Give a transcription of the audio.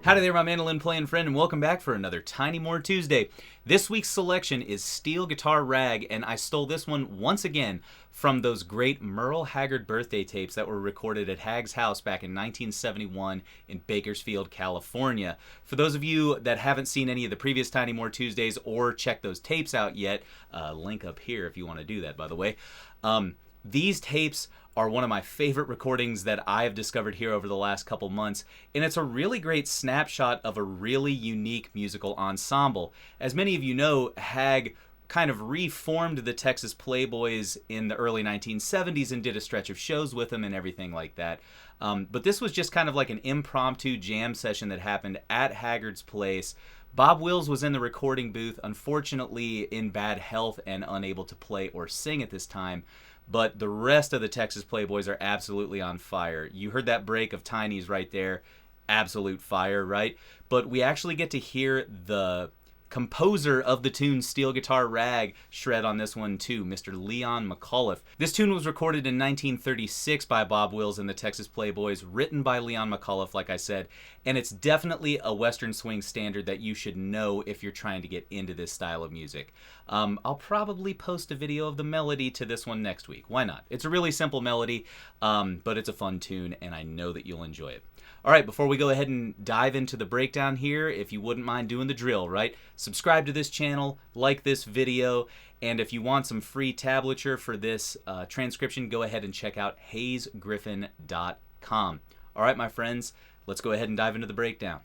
Howdy there, my mandolin playing friend, and welcome back for another Tiny More Tuesday. This week's selection is Steel Guitar Rag, and I stole this one once again from those great Merle Haggard birthday tapes that were recorded at Hag's house back in 1971 in Bakersfield, California. For those of you that haven't seen any of the previous Tiny More Tuesdays or checked those tapes out yet, link up here if you want to do that, by the way. These tapes are one of my favorite recordings that I have discovered here over the last couple months, and it's a really great snapshot of a really unique musical ensemble. As many of you know, Hag kind of reformed the Texas Playboys in the early 1970s and did a stretch of shows with them and everything like that. But this was just kind of like an impromptu jam session that happened at Haggard's place. Bob Wills was in the recording booth, unfortunately in bad health and unable to play or sing at this time. But the rest of the Texas Playboys are absolutely on fire. You heard that break of Tiny's right there. Absolute fire, right? But we actually get to hear the composer of the tune Steel Guitar Rag shred on this one too, Mr. Leon McAuliffe. This tune was recorded in 1936 by Bob Wills and the Texas Playboys, written by Leon McAuliffe, like I said, and it's definitely a Western swing standard that you should know if you're trying to get into this style of music. I'll probably post a video of the melody to this one next week. Why not? It's a really simple melody, but it's a fun tune, and I know that you'll enjoy it. All right, before we go ahead and dive into the breakdown here, if you wouldn't mind doing the drill, right? Subscribe to this channel, like this video, and if you want some free tablature for this transcription, go ahead and check out HayesGriffin.com. All right, my friends, let's go ahead and dive into the breakdown.